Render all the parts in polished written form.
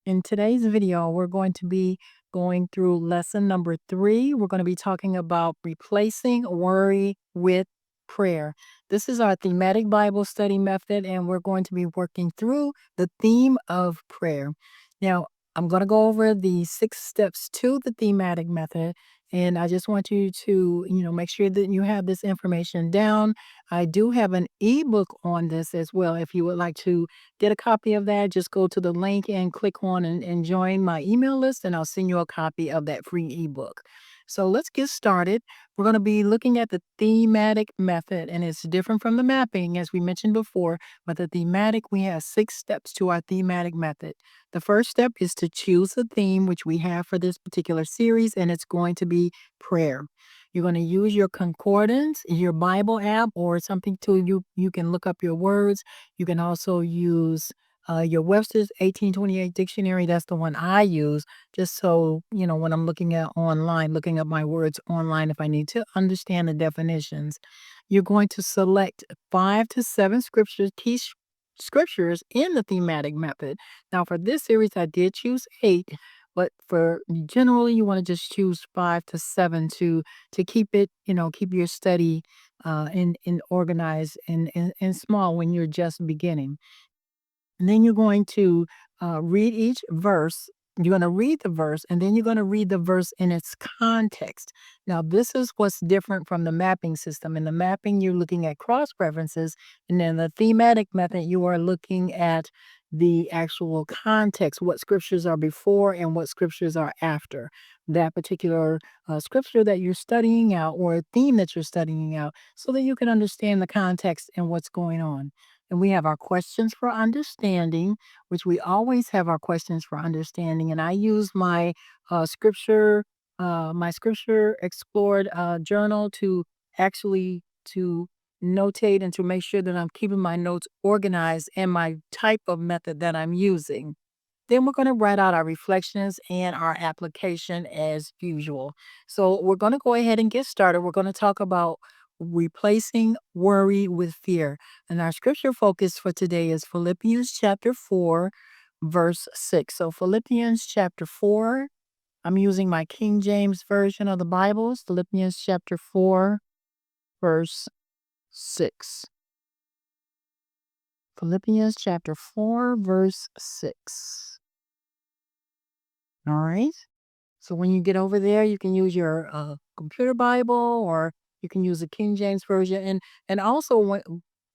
In today's video, we're going to be going through lesson number 3. We're going to be talking about replacing worry with prayer. This is our thematic Bible study method, and we're going to be working through the theme of prayer. Now, I'm going to go over the 6 steps to the thematic method, and I just want you to, make sure that you have this information down. I do have an ebook on this as well. If you would like to get a copy of that, just go to the link and click on and join my email list, and I'll send you a copy of that free ebook. So let's get started. We're going to be looking at the thematic method, and it's different from the mapping, as we mentioned before. But the thematic, we have 6 steps to our thematic method. The first step is to choose a theme, which we have for this particular series, and it's going to be prayer. You're going to use your concordance, your Bible app, or something to you can look up your words. You can also use your Webster's 1828 dictionary. That's the one I use, just so, when I'm looking at online, looking up my words online, if I need to understand the definitions. You're going to select 5 to 7 scriptures, scriptures in the thematic method. Now, for this series, I did choose 8. But for generally, you want to just choose 5 to 7 to keep it, keep your study in organized and small when you're just beginning. And then you're going to read each verse. You're going to read the verse, and then you're going to read the verse in its context. Now, this is what's different from the mapping system. In the mapping, you're looking at cross references, and in the thematic method, you are looking at the actual context, what scriptures are before and what scriptures are after that particular scripture that you're studying out, or a theme that you're studying out, so that you can understand the context and what's going on. And we have our questions for understanding, which we always have our questions for understanding. And I use my scripture explored journal to actually to notate and to make sure that I'm keeping my notes organized and my type of method that I'm using. Then we're going to write out our reflections and our application as usual. So we're going to go ahead and get started. We're going to talk about replacing worry with fear. And our scripture focus for today is Philippians chapter 4, verse 6. So Philippians chapter 4, I'm using my King James version of the Bible. Philippians chapter 4, verse 6. Philippians chapter 4, verse 6. All right. So when you get over there, you can use your computer Bible, or you can use the King James version. And also, when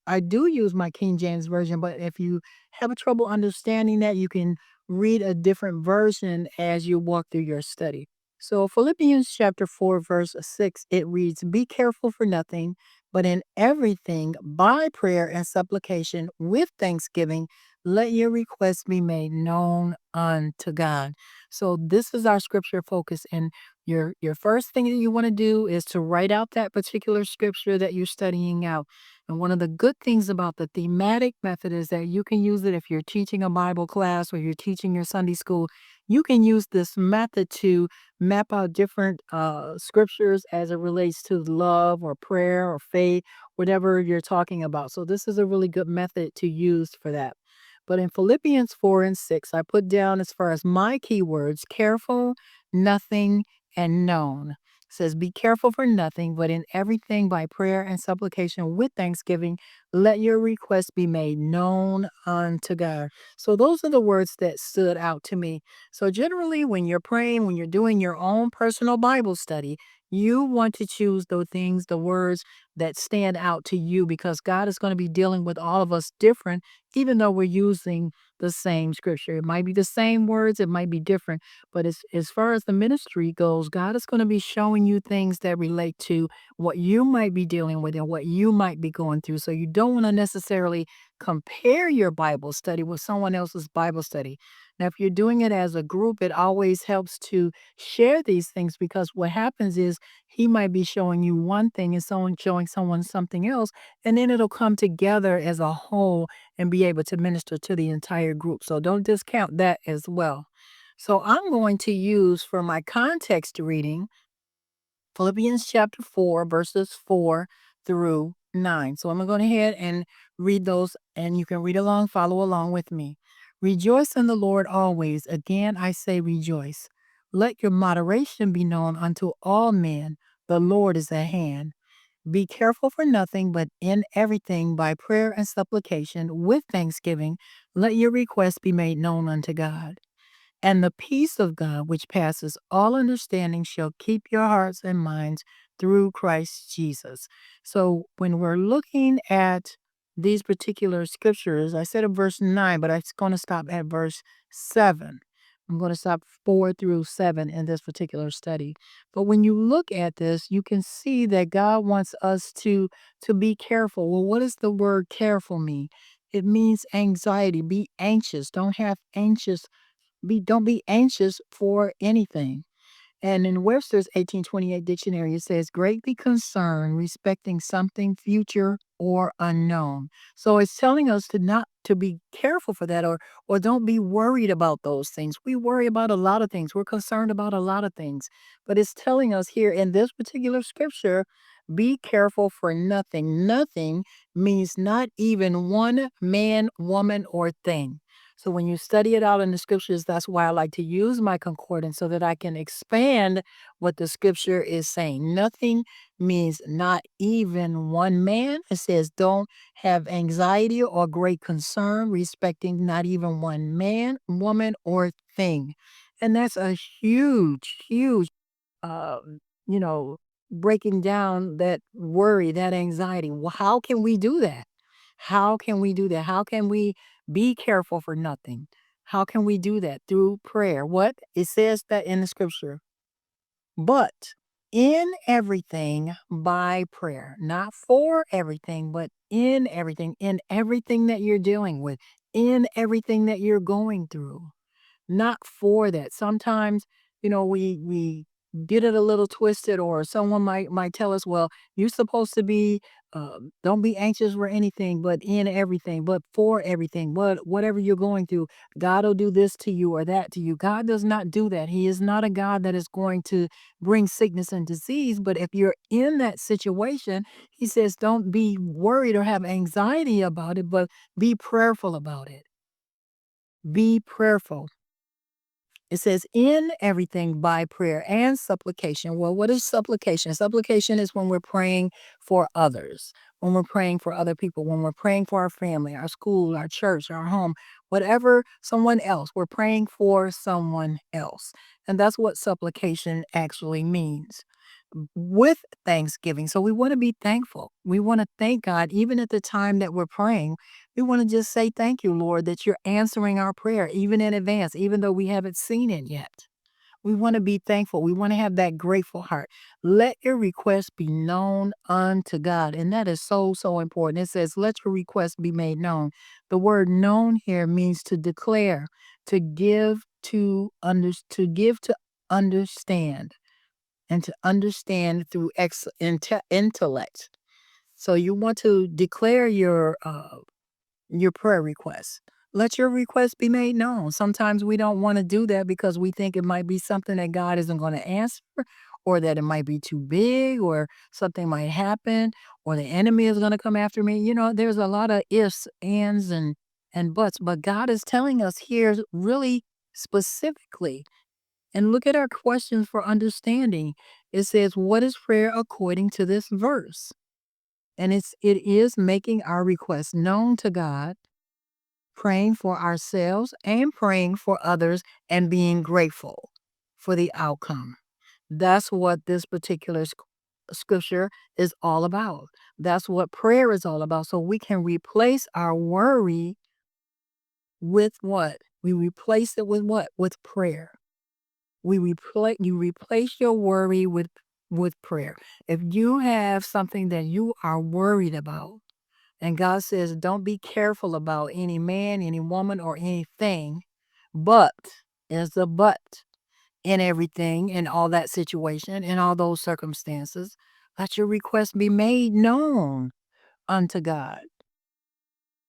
I do use my King James version, but if you have trouble understanding that, you can read a different version as you walk through your study. So Philippians chapter 4, verse 6, it reads, "Be careful for nothing, but in everything by prayer and supplication with thanksgiving, let your requests be made known unto God." So this is our scripture focus, and your first thing that you want to do is to write out that particular scripture that you're studying out. And one of the good things about the thematic method is that you can use it if you're teaching a Bible class or you're teaching your Sunday school. You can use this method to map out different scriptures as it relates to love or prayer or faith, whatever you're talking about. So this is a really good method to use for that. But in Philippians 4 and 6, I put down, as far as my keywords, careful, nothing, and known. It says, "Be careful for nothing, but in everything by prayer and supplication with thanksgiving, let your requests be made known unto God." So those are the words that stood out to me. So generally, when you're praying, when you're doing your own personal Bible study, you want to choose those things, the words that stand out to you, because God is going to be dealing with all of us different, even though we're using the same scripture. It might be the same words, it might be different, but as far as the ministry goes, God is going to be showing you things that relate to what you might be dealing with and what you might be going through. So you don't want to necessarily compare your Bible study with someone else's Bible study. Now, if you're doing it as a group, it always helps to share these things, because what happens is he might be showing you one thing and someone showing someone something else, and then it'll come together as a whole and be able to minister to the entire group. So don't discount that as well. So I'm going to use for my context reading Philippians chapter 4, verses 4 through 9. So I'm going to go ahead and read those, and you can read along, follow along with me. Rejoice in the Lord always. Again, I say rejoice. Let your moderation be known unto all men. The Lord is at hand. Be careful for nothing, but in everything by prayer and supplication with thanksgiving, let your requests be made known unto God. And the peace of God, which passes all understanding, shall keep your hearts and minds through Christ Jesus. So when we're looking at these particular scriptures, I said in verse 9, but I'm going to stop at verse 7. I'm going to stop 4 through 7 in this particular study. But when you look at this, you can see that God wants us to be careful. Well, what does the word careful mean? It means anxiety. Be anxious. Don't be anxious for anything. And in Webster's 1828 dictionary, it says, greatly concerned respecting something future or unknown. So it's telling us to not to be careful for that, or don't be worried about those things. We worry about a lot of things. We're concerned about a lot of things. But it's telling us here in this particular scripture, be careful for nothing. Nothing means not even one man, woman, or thing. So when you study it out in the scriptures, that's why I like to use my concordance so that I can expand what the scripture is saying. Nothing means not even one man. It says don't have anxiety or great concern respecting not even one man, woman, or thing. And that's a huge, huge um, you know, breaking down that worry, that anxiety. Well, how can we do that? How can we do that? How can we be careful for nothing? How can we do that? Through prayer. What? It says that in the scripture. But in everything by prayer, not for everything, but in everything that you're dealing with, in everything that you're going through, not for that. Sometimes, we get it a little twisted, or someone might tell us, well, you're supposed to be don't be anxious for anything, but in everything, but for everything, but whatever you're going through, God will do this to you or that to you. God does not do that. He is not a God that is going to bring sickness and disease. But if you're in that situation, he says, don't be worried or have anxiety about it, but be prayerful about it. Be prayerful. It says, in everything by prayer and supplication. Well, what is supplication? Supplication is when we're praying for others, when we're praying for other people, when we're praying for our family, our school, our church, our home, whatever, someone else. We're praying for someone else. And that's what supplication actually means, with thanksgiving. So we want to be thankful. We want to thank God, even at the time that we're praying. We want to just say, thank you, Lord, that you're answering our prayer, even in advance, even though we haven't seen it yet. We want to be thankful. We want to have that grateful heart. Let your request be known unto God. And that is so, so important. It says, let your request be made known. The word known here means to declare, to give to give to understand, and to understand through intellect. So you want to declare your prayer request. Let your request be made known. Sometimes we don't want to do that because we think it might be something that God isn't going to answer, or that it might be too big, or something might happen, or the enemy is going to come after me. There's a lot of ifs, ands, and buts, but God is telling us here really specifically. And look at our questions for understanding. It says, what is prayer according to this verse? And it is making our requests known to God, praying for ourselves and praying for others, and being grateful for the outcome. That's what this particular scripture is all about. That's what prayer is all about. So we can replace our worry with what? We replace it with what? With prayer. You replace your worry with prayer. If you have something that you are worried about, and God says, don't be careful about any man, any woman, or anything, but, there's a but, in everything, in all that situation, in all those circumstances, let your request be made known unto God.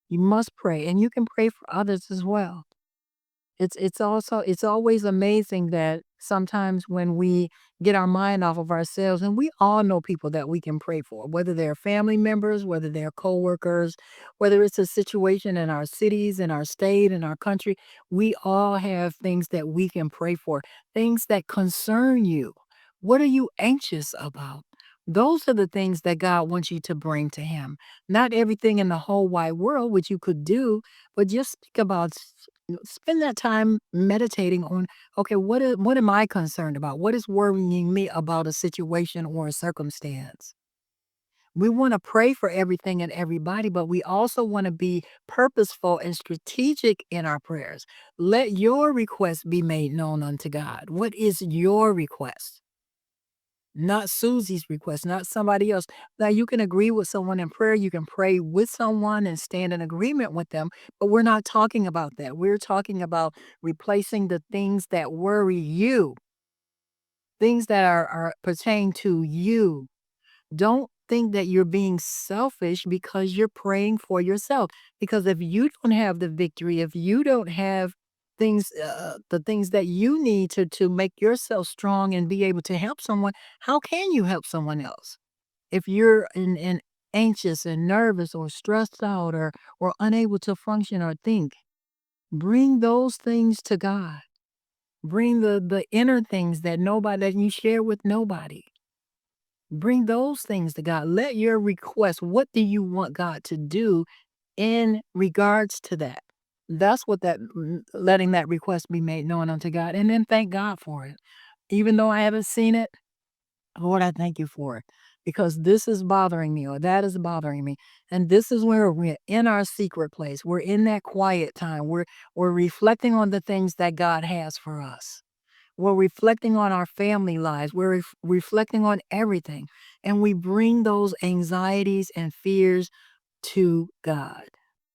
You must pray, and you can pray for others as well. It's always amazing that sometimes when we get our mind off of ourselves, and we all know people that we can pray for, whether they're family members, whether they're coworkers, whether it's a situation in our cities, in our state, in our country, we all have things that we can pray for, things that concern you. What are you anxious about? Those are the things that God wants you to bring to Him. Not everything in the whole wide world, which you could do, but just think about, spend that time meditating on, okay, what am I concerned about? What is worrying me about a situation or a circumstance? We want to pray for everything and everybody, but we also want to be purposeful and strategic in our prayers. Let your request be made known unto God. What is your request? Not Susie's request, not somebody else. Now, you can agree with someone in prayer. You can pray with someone and stand in agreement with them, but we're not talking about that. We're talking about replacing the things that worry you, things that are pertain to you. Don't think that you're being selfish because you're praying for yourself. Because if you don't have the victory, if you don't have the things that you need to make yourself strong and be able to help someone, how can you help someone else? If you're in anxious and nervous or stressed out or unable to function or think, bring those things to God. Bring the inner things that you share with nobody. Bring those things to God. Let your request, what do you want God to do in regards to that? That's what letting that request be made known unto God. And then thank God for it. Even though I haven't seen it, Lord, I thank you for it. Because this is bothering me or that is bothering me. And this is where we're in our secret place. We're in that quiet time. We're reflecting on the things that God has for us. We're reflecting on our family lives. We're reflecting on everything. And we bring those anxieties and fears to God.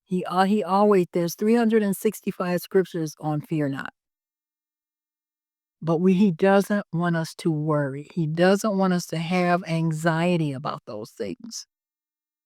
He always, there's 365 scriptures on fear not. But he doesn't want us to worry. He doesn't want us to have anxiety about those things.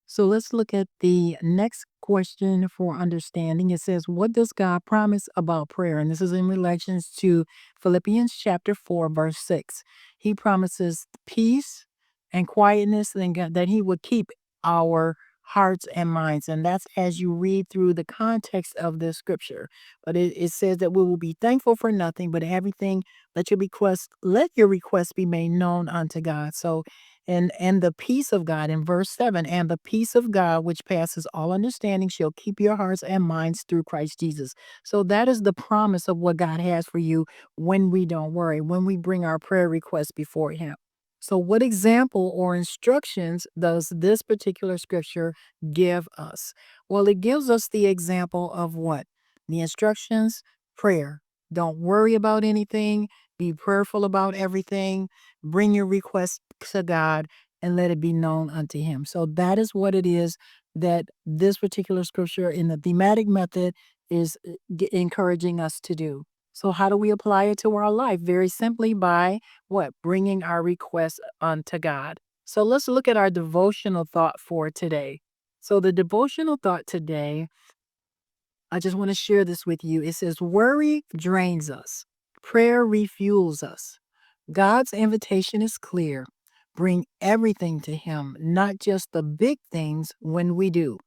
So let's look at the next question for understanding. It says, what does God promise about prayer? And this is in relations to Philippians chapter 4, verse 6. He promises peace and quietness, and that He would keep our hearts and minds. And that's as you read through the context of this scripture. But it says that we will be thankful for nothing, but everything, let your request be made known unto God. So and the peace of God in verse 7, and the peace of God which passes all understanding shall keep your hearts and minds through Christ Jesus. So that is the promise of what God has for you when we don't worry, when we bring our prayer requests before Him. So what example or instructions does this particular scripture give us? Well, it gives us the example of what? The instructions, prayer. Don't worry about anything. Be prayerful about everything. Bring your requests to God and let it be known unto Him. So that is what it is that this particular scripture in the thematic method is encouraging us to do. So how do we apply it to our life? Very simply by what? Bringing our requests unto God. So let's look at our devotional thought for today. So the devotional thought today, I just want to share this with you. It says, worry drains us. Prayer refuels us. God's invitation is clear. Bring everything to Him, not just the big things when we do.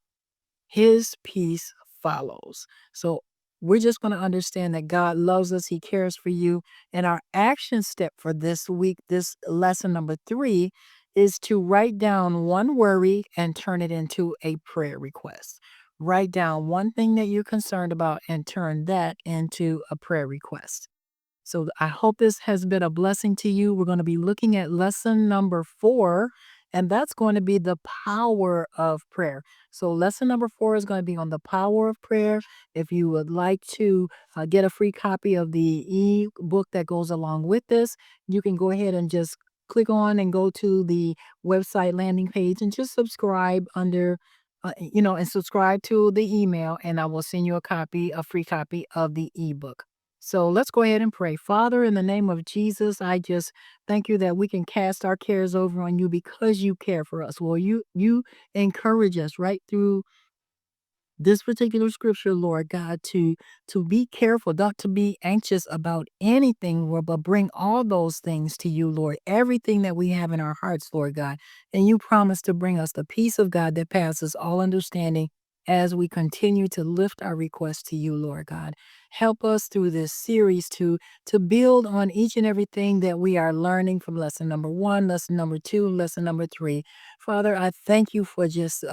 His peace follows. So we're just going to understand that God loves us. He cares for you. And our action step for this week, this lesson number 3, is to write down one worry and turn it into a prayer request. Write down one thing that you're concerned about and turn that into a prayer request. So I hope this has been a blessing to you. We're going to be looking at lesson number 4, and that's going to be the power of prayer. So lesson number 4 is going to be on the power of prayer. If you would like to get a free copy of the e-book that goes along with this, you can go ahead and just click on and go to the website landing page and just subscribe and subscribe to the email, and I will send you a free copy of the ebook. So let's go ahead and pray. Father, in the name of Jesus, I just thank you that we can cast our cares over on you because you care for us. Well, you encourage us right through this particular scripture, Lord God, to be careful, not to be anxious about anything, Lord, but bring all those things to you, Lord. Everything that we have in our hearts, Lord God. And you promise to bring us the peace of God that passes all understanding as we continue to lift our requests to you, Lord God. Help us through this series to build on each and everything that we are learning from lesson number 1, lesson number 2, lesson number 3. Father, I thank you for just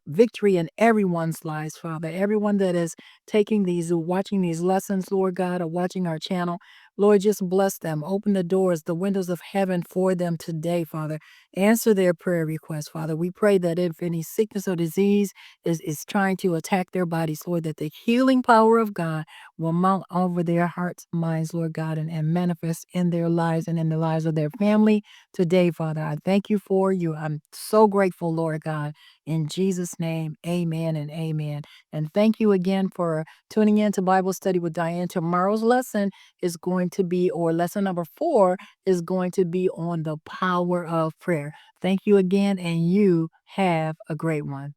victory in everyone's lives, Father. Everyone that is taking these, watching these lessons, Lord God, or watching our channel. Lord, just bless them. Open the doors, the windows of heaven for them today, Father. Answer their prayer requests, Father. We pray that if any sickness or disease is trying to attack their bodies, Lord, that the healing power of God will mount over their hearts, minds, Lord God, and manifest in their lives and in the lives of their family today, Father. I thank you for you. I'm so grateful, Lord God. In Jesus' name, amen and amen. And thank you again for tuning in to Bible Study with Diane. Tomorrow's lesson is going to be, or lesson number 4 is going to be on the power of prayer. Thank you again, and you have a great one.